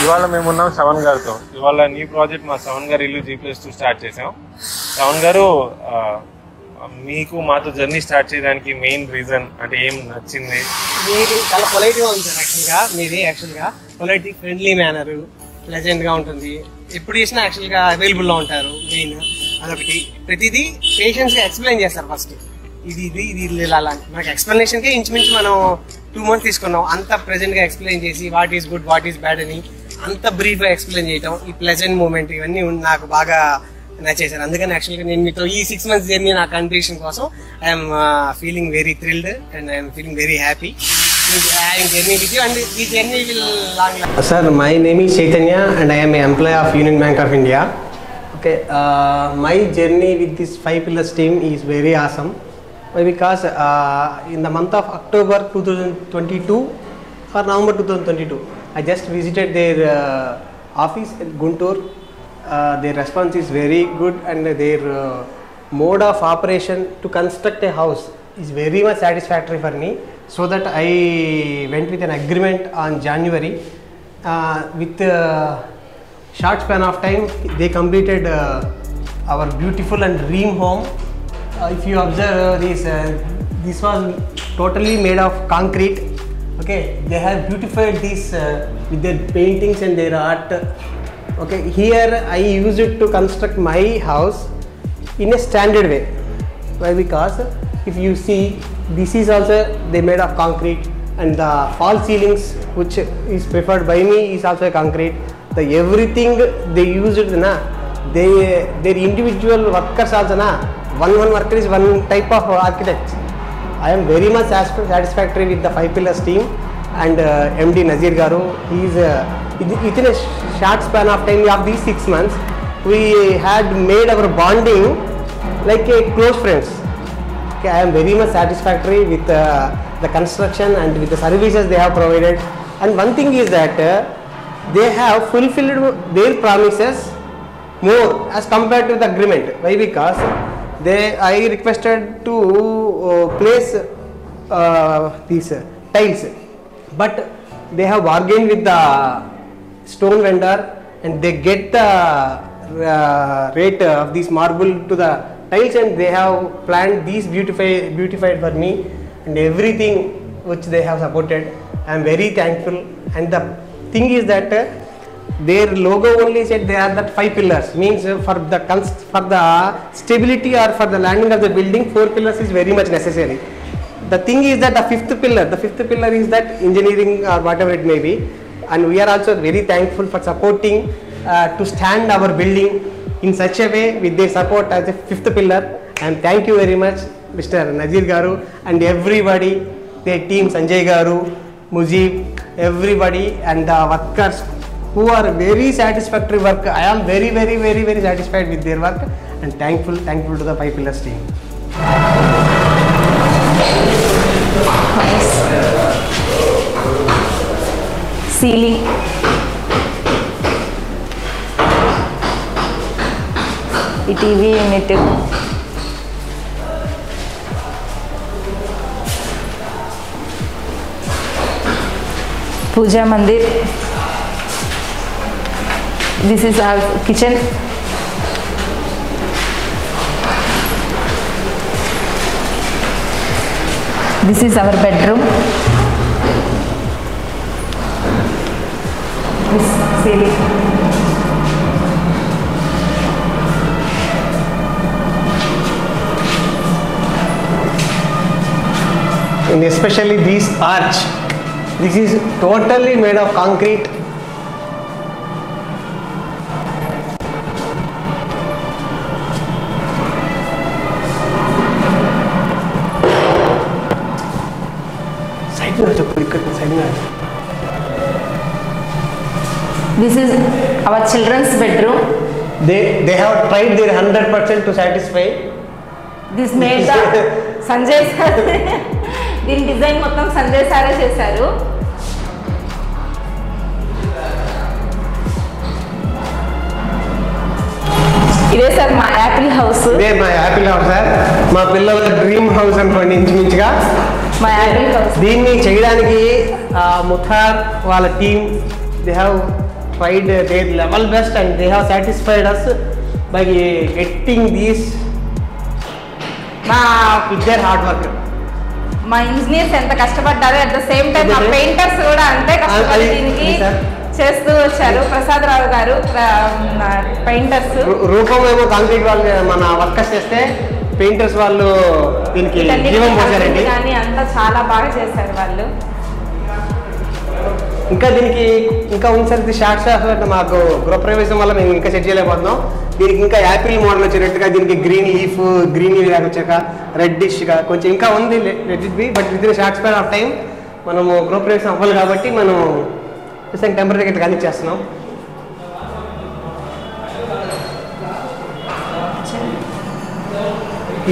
ఇవాళ మేము ఉన్నాం శ్రవణ్ గారితో. ఇవాళ న్యూ ప్రాజెక్ట్ మా శ్రవణ్ గారి ఇల్లు G+2 స్టార్ట్ చేసాం. శ్రవణ్ గారు, మీకు మాతో జర్నీ స్టార్ట్ చేయడానికి మెయిన్ రీజన్ అంటే ఏం నచ్చింది? మీరు చాలా పొలైట్గా ఉంది సార్. యాక్చువల్గా పొలైట్, ఫ్రెండ్లీ మేనర్, ప్లెజెంట్గా ఉంటుంది. ఎప్పుడు చేసినా యాక్చువల్గా అవైలబుల్లో ఉంటారు. మెయిన్ అదొకటి. ప్రతిదీ పేషెన్స్గా ఎక్స్ప్లెయిన్ చేస్తారు. ఫస్ట్ ఇది అలా మనకి ఎక్స్ప్లెనేషన్కే ఇంచుమించు మనం 2 months తీసుకున్నాం. అంత ప్రెజెంట్గా ఎక్స్ప్లెయిన్ చేసి what is good, what is bad అని అంత బ్రీఫ్గా ఎక్స్ప్లెయిన్ చేయటం, ఈ ప్లెజెంట్ మూమెంట్ ఇవన్నీ నాకు బాగా నచ్చేసారు. అందుకని యాక్చువల్గా నేను మీతో ఈ 6 months జర్నీ నా కంట్రిబ్యూషన్ కోసం I'm feeling very thrilled and I'm feeling very happy journey with you, and the journey will long last. Sir, my name is Chaitanya and I am an employee of Union Bank of India. Okay, my journey with this 5 Pillars team is very awesome. Why? Because in the month of October 2022 or November 2022, I just visited their office at Guntur. Their response is very good and their mode of operation to construct a house is very much satisfactory for me. So that I went with an agreement on January. With short span of time, they completed our beautiful and dream home. If you observe this was totally made of concrete. Okay, they have beautified this with their paintings and their art. Okay, here I used it to construct my house in a standard way. Why? Because if you see, this is also they made of concrete, and the false ceilings which is preferred by me is also concrete. The everything they used na, their individual workers also na, one worker is one type of architect. I am very much satisfactory with the 5 Pillars team and MD Nazir Garu. He is within a short span of time of these 6 months we had made our bonding like a close friends. Okay, I am very much satisfactory with the construction and with the services they have provided. And one thing is that they have fulfilled their promises more as compared to the agreement. Why? Because I requested to place these tiles, but they have bargained with the stone vendor and they get the rate of this marble to the tiles, and they have planned these beautified for me, and everything which they have supported. I am very thankful. And the thing is that their logo only said they are that 5 pillars, means for the stability or for the landing of the building 4 pillars is very much necessary. The thing is that the fifth pillar is that engineering or whatever it may be, and we are also very thankful for supporting to stand our building in such a way with their support as a 5th pillar. And thank you very much Mr. Nazir Garu and everybody, their team, Sanjay Garu, Mujib, everybody, and the workers who are very satisfactory work. I am very satisfied with their work and thankful to the 5 Pillars team. Ceiling, TV unit, Puja Mandir. This is our kitchen. This is our bedroom. This ceiling. And especially this arch, this is totally made of concrete. This is our children's bedroom. They have tried their 100% to satisfy. This made the Sanjay sir. దీని design మొత్తం సంజయ్ సారే చేశారు. ఇదే sir మా Apple house. ఇదే మా Apple house sir. మా పిల్లల డ్రీమ్ హౌస్ అనుకోండి ఇంచుమించుగా. మా యాపిల్ హౌస్. దీన్ని చేయడానికి ముథార్ వాళ్ళ team they have tried their level best and they have satisfied us by getting these with their hard work. మా ఇంజనీర్స్ ఎంత కష్టపడ్డారు, అట్ ద సేమ్ టైం మా పెయింటర్స్ కూడా అంతే కష్టపడి దీనికి చేస్తూ వచ్చారు. ప్రసాద్ రావు గారు పెయింటర్స్. రూపం ఏమో కాంక్రీట్ వాళ్ళు మన వర్కర్స్ చేస్తే పెయింటర్స్ వాళ్ళు దీనికి జీవం పోసారండి. కానీ అంతా చాలా బాగా చేశారు వాళ్ళు. ఇంకా దీనికి ఇంకా ఉంది సార్, మాకు గృహప్రవేశం వల్ల మేము ఇంకా సెట్ చేయలేకపోతున్నాం. దీనికి ఇంకా యాపిల్ మోడల్ వచ్చినట్టుగా దీనికి గ్రీన్ లీఫ్, గ్రీన్ వచ్చాక రెడ్డిష్గా కొంచెం ఇంకా ఉంది let it be. But with in short span of time మనము గృహప్రవేశం అవ్వాలి కాబట్టి మనం టెంపరీ ఇట్లా కానీ చేస్తున్నాం.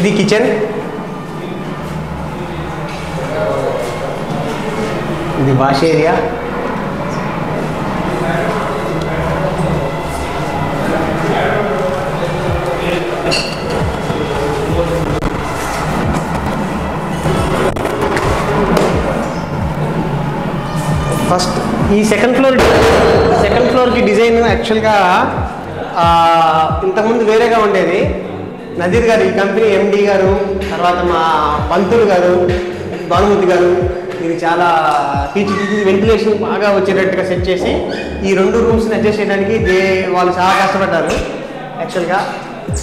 ఇది కిచెన్, ఇది వాష్ ఏరియా. ఫస్ట్ ఈ సెకండ్ ఫ్లోర్కి డిజైన్ యాక్చువల్గా ఇంతకుముందు వేరేగా ఉండేది. నజీర్ గారు ఈ కంపెనీ ఎండి గారు, తర్వాత మా పంతులు గారు, భానుమతి గారు ఇది చాలా తీర్చిదిద్ది వెంటిలేషన్ బాగా వచ్చేటట్టుగా సెట్ చేసి ఈ 2 రూమ్స్ని అడ్జస్ట్ చేయడానికి వాళ్ళు చాలా కష్టపడ్డారు. యాక్చువల్గా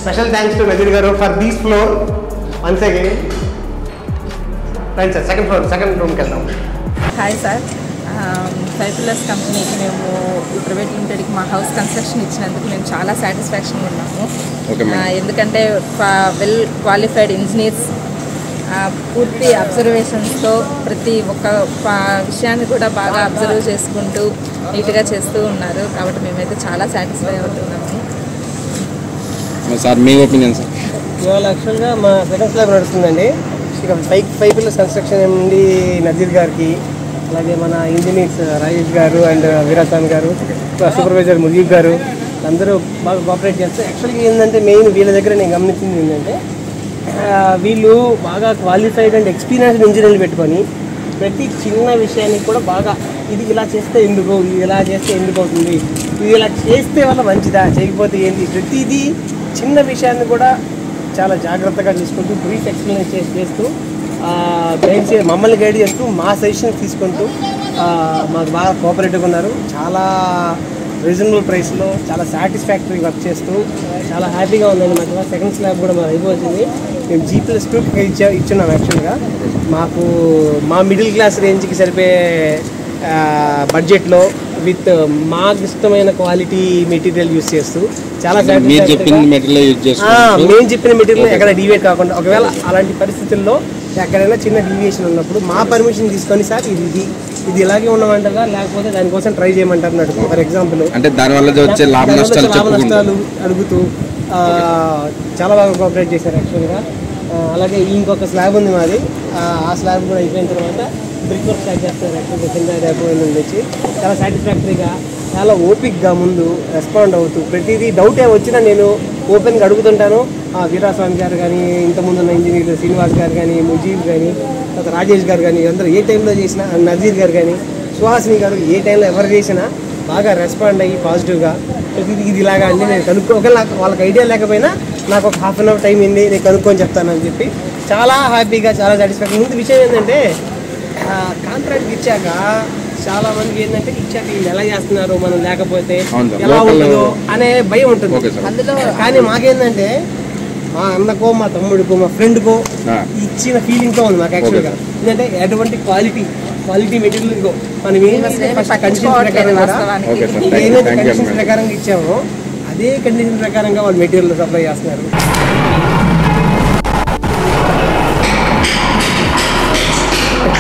స్పెషల్ థ్యాంక్స్ టు నజీర్ గారు for these floor once again. Right sir, second రూమ్కి వెళ్దాం. హాయ్ సార్, 5+ కంపెనీకి మేము ఈ ప్రైవేట్ లిమిటెడ్కి మా హౌస్ కన్స్ట్రక్షన్ ఇచ్చినందుకు మేము చాలా సాటిస్ఫాక్షన్గా ఉన్నాము. ఎందుకంటే వెల్ క్వాలిఫైడ్ ఇంజనీర్స్ పూర్తి అబ్జర్వేషన్స్తో ప్రతి ఒక్క విషయాన్ని కూడా బాగా అబ్జర్వ్ చేసుకుంటూ నీట్గా చేస్తూ ఉన్నారు. కాబట్టి మేమైతే చాలా సాటిస్ఫై అవుతున్నాము. సార్ మీ ఒపీనియన్ సార్? ఇవాళ యాక్చువల్గా మా సెకండ్ స్లాబ్ నడుస్తుందండి. ఇక 5+ కన్స్ట్రక్షన్ నుండి నజీర్ గారికి, అలాగే మన ఇంజనీర్స్ రాజేష్ గారు అండ్ వీరాస్వామి గారు, సూపర్వైజర్ ముజీబ్ గారు అందరూ బాగా కోఆపరేట్ చేస్తారు. యాక్చువల్గా ఏంటంటే మెయిన్ వీళ్ళ దగ్గర నేను గమనించింది ఏంటంటే వీళ్ళు బాగా క్వాలిఫైడ్ అండ్ ఎక్స్పీరియన్స్డ్ ఇంజనీర్లు పెట్టుకొని ప్రతి చిన్న విషయానికి కూడా బాగా ఇది ఇలా చేస్తే ఎందుకు, ఇది ఇలా చేస్తే ఎందుకు అవుతుంది, ఇది ఇలా చేస్తే వల్ల మంచిదా, చేయకపోతే ఏంటి, ప్రతిదీ చిన్న విషయాన్ని కూడా చాలా జాగ్రత్తగా చూసుకుంటూ బ్రీఫ్ ఎక్స్ప్లెయిన్ చేస్తూ మమ్మల్ని గైడ్ చేస్తూ మా సజెషన్స్ తీసుకుంటూ మాకు బాగా కోఆపరేటివ్గా ఉన్నారు. చాలా రీజనబుల్ ప్రైస్లో చాలా సాటిస్ఫాక్టరీ వర్క్ చేస్తూ చాలా హ్యాపీగా ఉందండి. మాకు సెకండ్ స్లాబ్ కూడా మాకు అయిపోతుంది. మేము G+2 ఇచ్చున్నాం. యాక్చువల్గా మాకు మా మిడిల్ క్లాస్ రేంజ్కి సరిపోయే బడ్జెట్లో విత్ మాకు ఇష్టమైన క్వాలిటీ మెటీరియల్ యూజ్ చేస్తూ చాలా మేము చెప్పిన మెటీరియల్ ఎక్కడ డీవియేట్ కాకుండా, ఒకవేళ అలాంటి పరిస్థితుల్లో ఎక్కడైనా చిన్న డీవియేషన్ ఉన్నప్పుడు మా పర్మిషన్ తీసుకొని సార్ ఇది ఇలాగే ఉండమంటారా లేకపోతే దానికోసం ట్రై చేయమంటారు అడుగు. ఫర్ ఎగ్జాంపుల్ అంటే దానివల్ల వచ్చే లాభ నష్టాలు అడుగుతూ చాలా బాగా కోఆపరేట్ చేశారు యాక్చువల్గా. అలాగే ఇంకొక స్లాబ్ ఉంది మాది, ఆ స్లాబ్ కూడా అయిపోయిన తర్వాత బ్రిక్ వర్క్ స్టార్ట్ చేస్తారు. యాక్చువల్గా కింద రేపు వచ్చి చాలా సాటిస్ఫాక్టరీగా చాలా ఓపిక్గా ముందు రెస్పాండ్ అవుతూ ప్రతిదీ డౌట్ వచ్చినా నేను ఓపెన్గా అడుగుతుంటాను. వీరాస్వామి గారు కానీ, ఇంతకుముందు ఉన్న ఇంజనీర్ శ్రీనివాస్ గారు కానీ, ముజీబ్ కానీ, తర్వాత రాజేష్ గారు కానీ, అందరూ ఏ టైంలో చేసినా, నజీర్ గారు కానీ, సుహాసిని గారు ఏ టైంలో ఎవరు చేసినా బాగా రెస్పాండ్ అయ్యి పాజిటివ్గా ప్రతిదీ ఇది ఇలాగా అంటే నేను ఒకవేళ వాళ్ళకి ఐడియా లేకపోయినా నాకు ఒక ½ అవర్ టైం అయింది, నేను కనుక్కొని చెప్తానని చెప్పి చాలా హ్యాపీగా చాలా సాటిస్ఫాక్షన్. ముందు విషయం ఏంటంటే కాంట్రాక్ట్ ఇచ్చాక చాలా మందికి ఏంటంటే ఇచ్చాక వీళ్ళు ఎలా చేస్తున్నారు, మనం లేకపోతే ఎలా ఉంటుందో అనే భయం ఉంటుంది అందులో. కానీ మాకేంటంటే మా అన్నకో, మా తమ్ముడికో, మా ఫ్రెండ్కో ఇచ్చిన ఫీలింగ్తో ఉంది మాకు. యాక్చువల్గా ఏంటంటే ఎటువంటి క్వాలిటీ మెటీరియల్ మనం ఏదైతే ఫస్ట్ కండిషన్స్ ప్రకారంగా ఇచ్చామో అదే కండిషన్ ప్రకారంగా వాళ్ళు మెటీరియల్ సప్లై చేస్తున్నారు.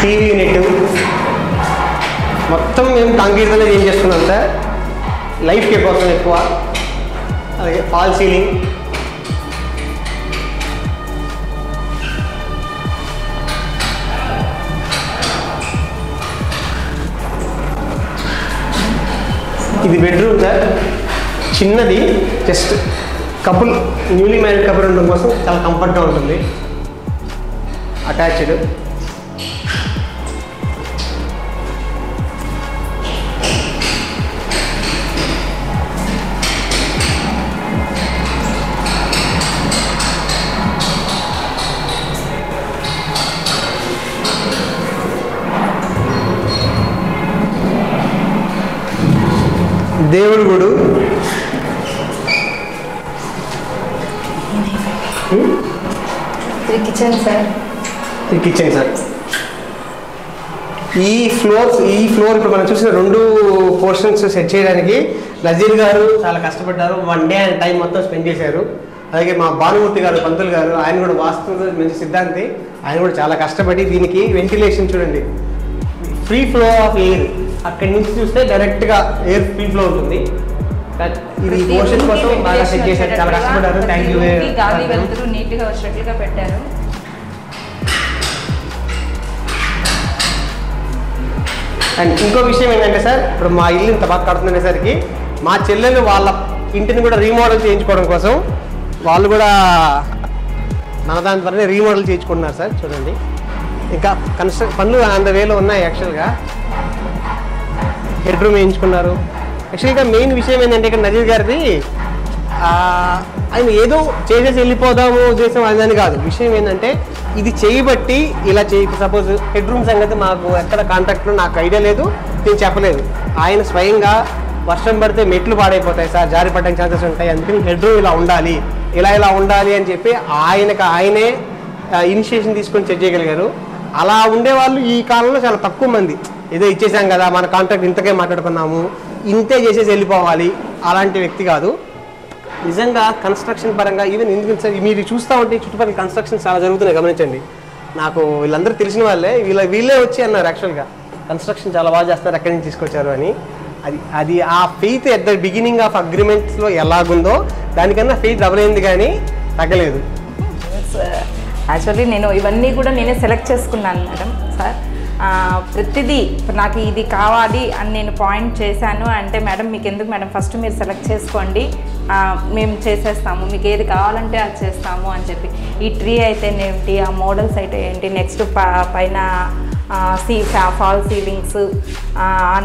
టీవీ యూనిట్ మొత్తం మేము కాంక్రీట్లోనే ఏం చేస్తున్నాం సార్, లైఫ్ కే కోసం ఎక్కువ. అలాగే ఫాల్ సీలింగ్, ఇది బెడ్రూమ్ సార్, చిన్నది, just couple newly married couple ఉండడం కోసం చాలా కంఫర్ట్గా ఉంటుంది. అటాచ్డ్. దేవుడి గుడు, కిచెన్ సార్. ఈ కిచెన్ సార్. ఈ ఫ్లోర్ ఇప్పుడు మనం చూసిన 2 పోర్షన్స్ సెట్ చేయడానికి నజీర్ గారు చాలా కష్టపడ్డారు. 1 డే అండ్ టైం మొత్తం స్పెండ్ చేశారు. అలాగే మా భానుమూర్తి గారు, పంతులు గారు, ఆయన కూడా వాస్తు మంచి సిద్ధాంతి, ఆయన కూడా చాలా కష్టపడి దీనికి వెంటిలేషన్ చూడండి, ఫ్రీ ఫ్లో ఆఫ్ ఎయిర్, అక్కడి నుంచి చూస్తే డైరెక్ట్గా ఎయిర్ ఫ్రీ ఫ్లో ఉంటుంది. ఇది పోర్షన్ కోసం బాగా సెట్ చేశారు, చాలా కష్టపడ్డారు. Thank you. గాలి వెలుతురు నీట్గా వచ్చేట్లుగా పెట్టారు. అండ్ ఇంకో విషయం ఏంటంటే సార్, ఇప్పుడు మా ఇల్లు ఇంత బాగా కడుతుందనేసరికి మా చెల్లెలు వాళ్ళ ఇంటిని కూడా రీమోడల్ చేయించుకోవడం కోసం వాళ్ళు కూడా మన దాని ద్వారానే రీమోడల్ చేయించుకుంటున్నారు సార్. చూడండి, ఇంకా పనులు అంత వేలో ఉన్నాయి. యాక్చువల్గా హెడ్ రూమ్ వేయించుకున్నారు. యాక్చువల్గా మెయిన్ విషయం ఏంటంటే ఇక్కడ నజీర్ గారిది ఆయన ఏదో చేసేసి వెళ్ళిపోదాము ఉద్దేశం అదని కాదు. విషయం ఏంటంటే ఇది చేయబట్టి ఇలా సపోజ్ హెడ్ రూమ్ సంగతి మాకు ఎక్కడ కాంట్రాక్ట్లో నాకు ఐడియా లేదు, నేను చెప్పలేదు. ఆయన స్వయంగా వర్షం పడితే మెట్లు పాడైపోతాయి సార్, జారి పడడానికి ఛాన్సెస్ ఉంటాయి, అందుకని హెడ్ రూమ్ ఇలా ఉండాలి, ఇలా ఉండాలి అని చెప్పి ఆయనే ఇనిషియేషన్ తీసుకొని సెట్ చేయగలిగారు. అలా ఉండేవాళ్ళు ఈ కాలంలో చాలా తక్కువ మంది. ఏదో ఇచ్చేసాం కదా, మన కాంట్రాక్ట్ ఇంతకే మాట్లాడుకున్నాము, ఇంతే చేసేసి వెళ్ళిపోవాలి, అలాంటి వ్యక్తి కాదు. నిజంగా కన్స్ట్రక్షన్ పరంగా ఈవెన్ ఎందుకంటే సార్ మీరు చూస్తూ ఉంటే చుట్టుపక్కల కన్స్ట్రక్షన్ చాలా జరుగుతున్నాయి, గమనించండి. నాకు వీళ్ళందరూ తెలిసిన వాళ్ళే, వీళ్ళే వచ్చి అన్నారు యాక్చువల్గా కన్స్ట్రక్షన్ చాలా బాగా చేస్తారు, ఎక్కడి నుంచి తీసుకొచ్చారు అని. అది ఆ faith at the beginning of అగ్రిమెంట్స్లో ఎలాగుందో దానికన్నా ఫెయిత్ డబుల్ అయింది కానీ తగ్గలేదు. యాక్చువల్లీ నేను ఇవన్నీ కూడా నేనే సెలెక్ట్ చేసుకున్నాను మేడం సార్. ప్రతిదీ నాకు ఇది కావాలి అని నేను పాయింట్ చేశాను అంటే, మేడం మీకు ఎందుకు మేడం, ఫస్ట్ మీరు సెలెక్ట్ చేసుకోండి, మేము చేసేస్తాము, మీకు ఏది కావాలంటే అది చేస్తాము అని చెప్పి. ఈ ట్రీ అయితే ఏంటి, ఆ మోడల్స్ అయితే ఏంటి, నెక్స్ట్ పైన ఫాల్ సీలింగ్స్,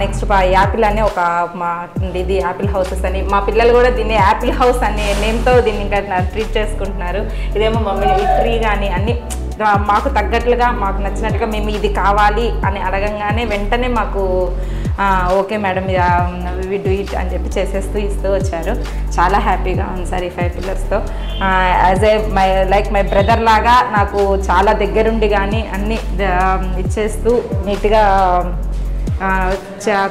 నెక్స్ట్ యాపిల్ అనే ఒక ఇది యాపిల్ హౌసెస్ అని, మా పిల్లలు కూడా దీన్ని యాపిల్ హౌస్ అనే నేమ్తో దీన్ని ఇంకా ట్రీట్ చేసుకుంటున్నారు. ఇదేమో మమ్మీ ఈ ట్రీ కానీ అన్నీ మాకు తగ్గట్లుగా మాకు నచ్చినట్టుగా మేము ఇది కావాలి అని అడగంగానే వెంటనే మాకు okay madam we do it అని చెప్పి చేసేస్తూ ఇస్తూ వచ్చారు. చాలా హ్యాపీగా ఉంది సార్ ఈ 5 పిల్లర్స్తో. యాజ్ ఏ మై బ్రదర్ లాగా నాకు చాలా దగ్గరుండి కానీ అన్నీ ఇచ్చేస్తూ నీట్గా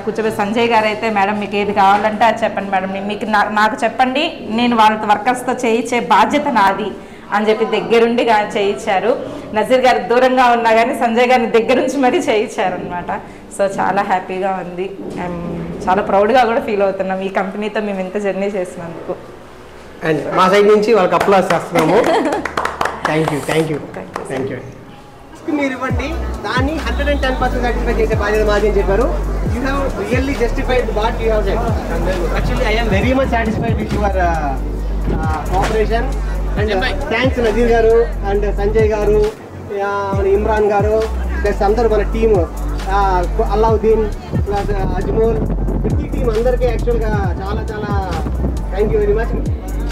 కూర్చోబెట్టి సంజయ్ గారు అయితే, మేడం మీకు ఏది కావాలంటే అది చెప్పండి మేడం, మీకు నాకు చెప్పండి, నేను వాళ్ళ వర్కర్స్తో చేయించే బాధ్యత నాది అని చెప్పి దగ్గరుండి చేయించారు. నజీర్ గారు దూరంగా ఉన్నా కానీ సంజయ్ గారిని దగ్గర నుంచి మరీ చేయించారు అనమాట. సో చాలా హ్యాపీగా ఉంది, చాలా ప్రౌడ్గా కూడా ఫీల్ అవుతున్నాం ఈ కంపెనీతో మేము ఇంత జర్నీ చేసినందుకు. అండ్ మా సైడ్ నుంచి వాళ్ళకి అప్లాస్ చేస్తున్నాము. Thank you. మీరు ఇవ్వండి, దాన్ని 110% సాటిస్ఫై చేసే బాధ్యత మాది అని చెప్పారు. You have really justified what you have said. Actually I am very much satisfied with your cooperation. And thanks Nazeer గారు అండ్ సంజయ్ గారు, ఇమ్రాన్ గారు, ప్లస్ అందరూ మన టీము, అల్లావుద్దీన్ ప్లస్ అజ్మూర్, ప్రతి టీం అందరికీ యాక్చువల్గా చాలా థ్యాంక్ యూ వెరీ మచ్.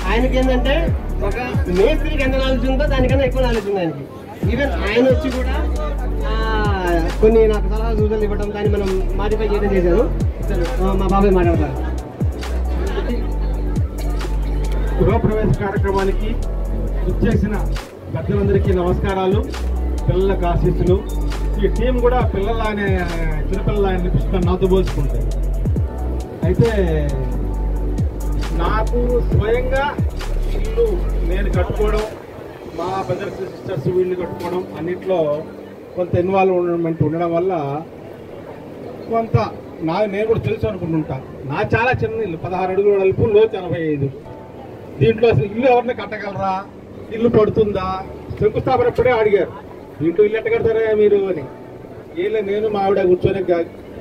ఆయనకి ఏంటంటే ఒక మేస్త్రికి ఎంత నాలెడ్జ్ ఉందో దానికన్నా ఎక్కువ నాలెడ్జ్ ఉంది ఆయనకి. ఈవెన్ ఆయన వచ్చి కూడా కొన్ని నాకు సలహా సూచనలు ఇవ్వడం, దాన్ని మనం మాడిఫై చేయడం చేశాను. మా బాబాయ్ మాట్లాడతారు. గృహప్రవేశ కార్యక్రమానికి ఇచ్చేసిన పెద్దలందరికీ నమస్కారాలు, పిల్లలకు ఆశీస్సులు. ఈ టీం కూడా పిల్లలానే చిన్నపిల్లలా అనిపిస్తాను నాతో పోల్చుకుంటే. అయితే నాకు స్వయంగా ఇల్లు నేను కట్టుకోవడం, మా బ్రదర్స్ సిస్టర్స్ వీళ్ళు కట్టుకోవడం అన్నిట్లో కొంత ఇన్వాల్వ్మెంట్ ఉండడం వల్ల కొంత నేను కూడా తెలుసు అనుకుంటుంటాను. నా చాలా చిన్న ఇల్లు, 16 అడుగుల వెడల్పు, లోతు 85. దీంట్లో అసలు ఇల్లు ఎవరిని కట్టగలరా, ఇల్లు పడుతుందా, శంకుస్థాపన ఎప్పుడే అడిగారు, దీంట్లో ఇల్లు ఎట్ట కడతారా మీరు అని. నేను మా ఆవిడ కూర్చొని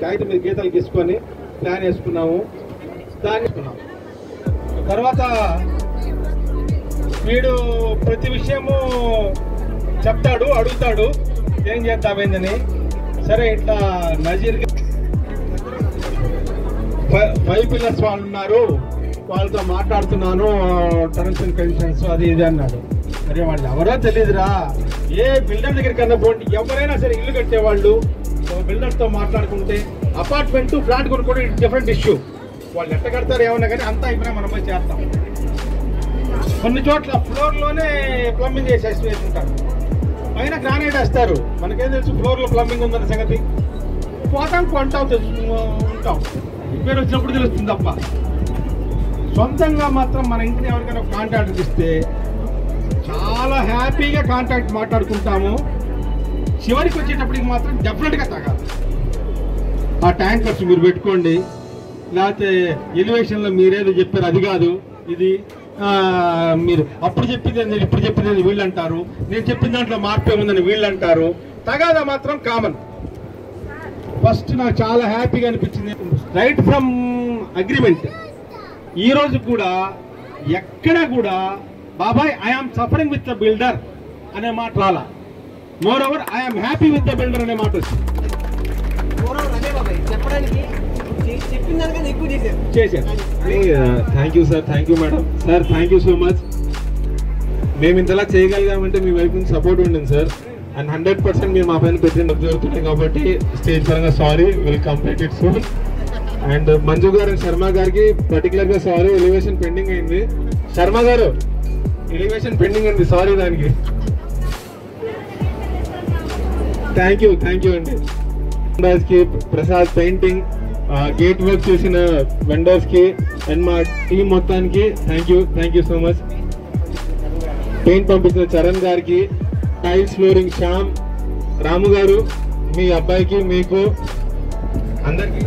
కాగితం మీద గీతలు గీసుకొని ప్లాన్ వేసుకున్నాము. దాన్ని తర్వాత వీడు ప్రతి విషయము చెప్తాడు, అడుగుతాడు ఏం చేద్దామేందని. సరే ఇట్లా నజీర్ 5 పిల్లర్స్ వాళ్ళు ఉన్నారు, వాళ్ళతో మాట్లాడుతున్నాను, టర్మ్స్ అండ్ కండిషన్స్ అది ఇది అన్నాడు. మరి వాళ్ళు ఎవరో తెలియదురా, ఏ బిల్డర్ దగ్గర కన్నా పోండి, ఎవరైనా సరే ఇల్లు కట్టేవాళ్ళు బిల్డర్తో మాట్లాడుకుంటే, అపార్ట్మెంట్ ఫ్లాట్ కొనుక్కోవడం డిఫరెంట్ ఇష్యూ. వాళ్ళు ఎట్ట కడతారు ఏమన్నా కానీ అంతా అయిపోయినా మనం పోయి చేస్తాం. కొన్ని చోట్ల ఫ్లోర్లోనే ప్లంబింగ్ చేసి వేసుకుంటారు, పైన గ్రానైట్ వేస్తారు. మనకేం తెలుసు ఫ్లోర్లో ప్లంబింగ్ ఉందన్న సంగతి? పోతాం కొంటాం ఉంటాం, రిపేర్ వచ్చినప్పుడు తెలుస్తుంది తప్ప. సొంతంగా మాత్రం మన ఇంటిని ఎవరికైనా కాంట్రాక్ట్ ఇస్తే చాలా హ్యాపీగా కాంట్రాక్ట్ మాట్లాడుకుంటాము. చివరికి వచ్చేటప్పటికి మాత్రం డెఫినెట్గా తగాలి. ఆ ట్యాంకర్స్ మీరు పెట్టుకోండి, లేకపోతే ఎలివేషన్లో మీరేదో చెప్పారు అది కాదు ఇది, మీరు అప్పుడు చెప్పింది ఇప్పుడు చెప్పింది వీళ్ళు అంటారు, నేను చెప్పిన దాంట్లో మార్పు ఏముందని వీళ్ళు అంటారు. తగాదా మాత్రం కామన్. ఫస్ట్ నాకు చాలా హ్యాపీగా అనిపించింది రైట్ ఫ్రమ్ అగ్రిమెంట్. ఈరోజు కూడా ఎక్కడ కూడా బాబాయ్ I am suffering with the builder అనే మాట రాలా. More over I am happy with the builder అనే మాట వచ్చింది. చేశారు. Thank you sir, thank you madam. Sir thank you so much. మేము ఇంతలా చేయగలిగామంటే మీ వైపు నుంచి సపోర్ట్ ఉండింది సార్. అండ్ 100% మేము మా పైన పెట్టిన జరుగుతున్నాయి కాబట్టి స్టేజ్ పరంగా sorry, will complete it soon. And Manju గారు అండ్ శర్మ గారికి పర్టికులర్గా సారీ, ఎలివేషన్ పెండింగ్ అయింది. శర్మ గారు ఎలివేషన్ పెండింగ్ అయింది, సారీ దానికి. థ్యాంక్ యూ అండి. కి ప్రసాద్ పెయింటింగ్, గేట్ వర్క్ చేసిన వెండర్స్ కి అండ్ మా టీం మొత్తానికి thank you so much. Paint పంపించిన చరణ్ గారికి, టైల్స్ ఫ్లోరింగ్ శ్యామ్, రాము గారు, మీ అబ్బాయికి, మీకు అందరికి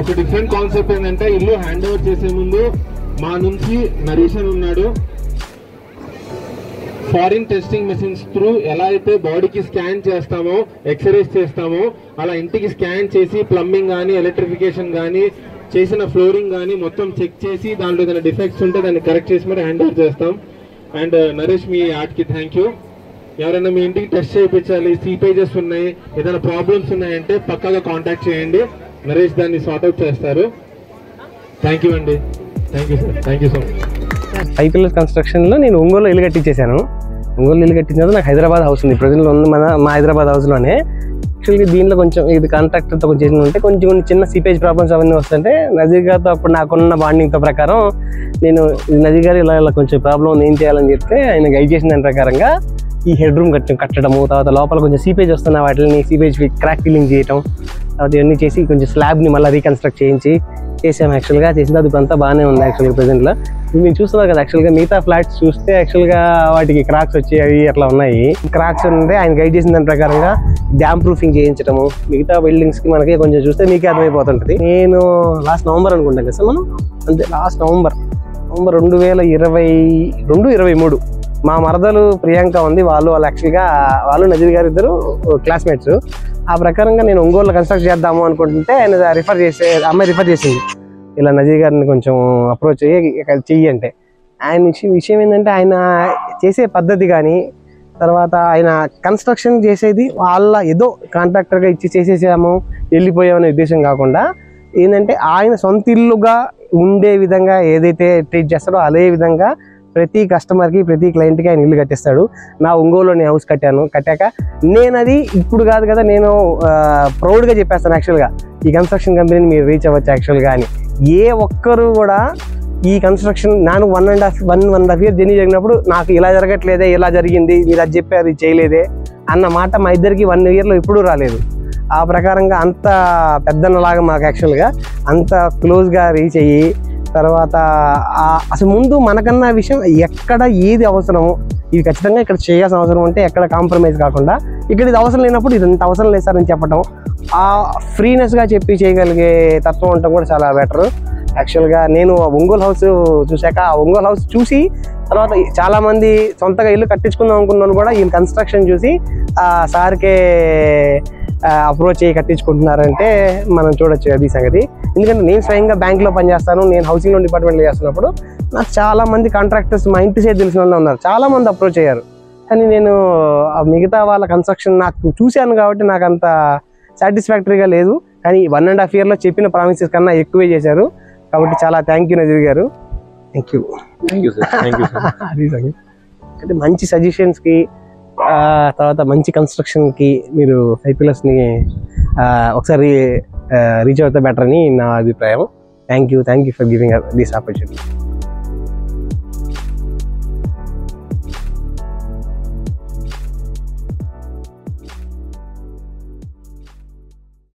ఒక డిఫరెంట్ కాన్సెప్ట్ ఏంటంటే ఇల్లు హ్యాండ్ ఓవర్ చేసే ముందు మా నుంచి నరేషన్ ఉన్నాడు. ఫారిన్ టెస్టింగ్ మెషిన్స్ త్రూ ఎలా అయితే బాడీకి స్కాన్ చేస్తామో, ఎక్స్రేస్ చేస్తామో, అలా ఇంటికి స్కాన్ చేసి ప్లంబింగ్ కానీ ఎలక్ట్రిఫికేషన్ కానీ చేసిన ఫ్లోరింగ్ కానీ మొత్తం చెక్ చేసి దాంట్లో ఏదైనా డిఫెక్ట్స్ ఉంటే దాన్ని కరెక్ట్ చేసి మరి హ్యాండ్ ఓవర్ చేస్తాం. అండ్ నరేష్ మీ ఆర్ట్కి థ్యాంక్ యూ. ఎవరైనా మీ ఇంటికి టెస్ట్ చేయించాలి, సీపేజెస్ ఉన్నాయి, ఏదైనా ప్రాబ్లమ్స్ ఉన్నాయంటే పక్కాగా కాంటాక్ట్ చేయండి, నరేష్ దాన్ని సార్ట్అవుట్ చేస్తారు. థ్యాంక్ యూ అండి, thank you sir, thank you so much. 5 pillars కన్స్ట్రక్షన్లో నేను ఒంగోలు ఇల్లు కట్టించేసాను. ఒంగోలు ఇల్లు కట్టించిన తర్వాత నాకు హైదరాబాద్ హౌస్ ఉంది, ప్రజెంట్ ఉంది మా హైదరాబాద్ హౌస్లోనే. యాక్చువల్గా దీనిలో కొంచెం ఇది కాంట్రాక్టర్తో కొంచెం చేసిన ఉంటే కొంచెం చిన్న సీపేజ్ ప్రాబ్లమ్స్ అవన్నీ వస్తుంటే నజీర్ గారితో అప్పుడు నాకున్న బాండింగ్తో ప్రకారం నేను నజీర్ గారు ఇలా కొంచెం ప్రాబ్లం ఉంది, ఏం చేయాలని చెప్తే ఆయన గైడ్ చేసిన దాని ప్రకారంగా ఈ హెడ్ రూమ్ కట్టడము, తర్వాత లోపల కొంచెం సీపేజ్ వస్తున్న వాటిని సీపేజ్ క్రాక్ ఫిల్లింగ్ చేయటం, తర్వాత ఇవన్నీ చేసి కొంచెం స్లాబ్ని మళ్ళీ రీకన్స్ట్రక్ట్ చేసాము. యాక్చువల్గా చేసిన అది అంతా బాగానే ఉంది. యాక్చువల్గా ప్రెజెంట్లో మీరు చూస్తున్నారు కదా, యాక్చువల్గా మిగతా ఫ్లాట్స్ చూస్తే యాక్చువల్గా వాటికి క్రాక్స్ వచ్చి అవి అట్లా ఉన్నాయి. క్రాక్స్ ఉంటే ఆయన గైడ్ చేసిన దాని ప్రకారంగా డ్యామ్ ప్రూఫింగ్ చేయించడము, మిగతా బిల్డింగ్స్కి మనకి కొంచెం చూస్తే మీకే అర్థమైపోతుంటుంది. నేను లాస్ట్ నవంబర్ అనుకుంటాను కదా సార్, మనం అంతే లాస్ట్ నవంబర్ 2022-23 మా మరదలు ప్రియాంక ఉంది, వాళ్ళు యాక్చువల్గా నజీర్ గారు ఇద్దరు క్లాస్మేట్స్. ఆ ప్రకారంగా నేను ఒంగోలులో కన్స్ట్రక్ట్ చేద్దాము అనుకుంటుంటే ఆయన అమ్మాయి రిఫర్ చేసింది, ఇలా నజీర్ గారిని కొంచెం అప్రోచ్ చెయ్యి అంటే. ఆయన విషయం ఏంటంటే ఆయన చేసే పద్ధతి కానీ, తర్వాత ఆయన కన్స్ట్రక్షన్ చేసేది వాళ్ళ ఏదో కాంట్రాక్టర్గా ఇచ్చి చేసేసాము వెళ్ళిపోయామనే ఉద్దేశం కాకుండా ఏంటంటే ఆయన సొంత ఇల్లుగా ఉండే విధంగా ఏదైతే ట్రీట్ చేస్తాడో అదే విధంగా ప్రతి కస్టమర్కి, ప్రతి క్లయింట్కి ఆయన ఇల్లు కట్టిస్తాడు. నా ఒంగోలులో నేను హౌస్ కట్టాక నేను అది ఇప్పుడు కాదు కదా, నేను ప్రౌడ్గా చెప్పేస్తాను యాక్చువల్గా ఈ కన్స్ట్రక్షన్ కంపెనీని మీరు రీచ్ అవ్వచ్చు యాక్చువల్గా అని. ఏ ఒక్కరు కూడా ఈ కన్స్ట్రక్షన్ నాకు 1.5 years జర్నీ జరిగినప్పుడు నాకు ఇలా జరగట్లేదే, ఇలా జరిగింది, మీరు అది చెప్పారు ఇది చేయలేదే అన్న మాట మా ఇద్దరికి 1 yearలో ఎప్పుడూ రాలేదు. ఆ ప్రకారంగా అంత పెద్దన్నలాగా మాకు యాక్చువల్గా అంత క్లోజ్గా రీచ్ అయ్యి, తర్వాత అసలు ముందు మనకన్నా విషయం ఎక్కడ ఏది అవసరమో ఇది ఖచ్చితంగా ఇక్కడ చేయాల్సిన అవసరం ఉంటే ఎక్కడ కాంప్రమైజ్ కాకుండా ఇక్కడ ఇది అవసరం లేనప్పుడు ఇది ఇంత అవసరం లేదు సార్ అని చెప్పడం, ఆ ఫ్రీనెస్గా చెప్పి చేయగలిగే తత్వం ఉండటం కూడా చాలా బెటర్. యాక్చువల్గా నేను ఒంగోలు హౌస్ చూశాక ఆ ఒంగోలు హౌస్ చూసి తర్వాత చాలామంది సొంతగా ఇల్లు కట్టించుకుందాం అనుకున్నాను కూడా ఈ కన్స్ట్రక్షన్ చూసి సార్కే అప్రోచ్ అయ్యి కట్టించుకుంటున్నారంటే మనం చూడొచ్చు అది సంగతి. ఎందుకంటే నేను స్వయంగా బ్యాంక్లో పనిచేస్తాను, నేను హౌసింగ్ లోన్ డిపార్ట్మెంట్లో చేస్తున్నప్పుడు నాకు చాలామంది కాంట్రాక్టర్స్ మా ఇంటి సైడ్ తెలిసిన వాళ్ళు ఉన్నారు, చాలామంది అప్రోచ్ అయ్యారు. కానీ నేను మిగతా వాళ్ళ కన్స్ట్రక్షన్ నాకు చూశాను కాబట్టి నాకు అంత సాటిస్ఫాక్టరీగా లేదు. కానీ 1.5 yearలో చెప్పిన ప్రామిసెస్ కన్నా ఎక్కువే చేశారు. కాబట్టి చాలా థ్యాంక్ యూ నజీర్ గారు, థ్యాంక్ యూ సార్. అది సంగతి. అంటే మంచి సజెషన్స్కి, తర్వాత మంచి కన్స్ట్రక్షన్కి మీరు 5 పిల్లర్స్ని ఒకసారి రీచ్ అవుతే బెటర్ అని నా అభిప్రాయం. Thank you for giving this opportunity.